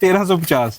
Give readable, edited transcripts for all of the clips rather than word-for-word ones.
1350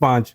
5.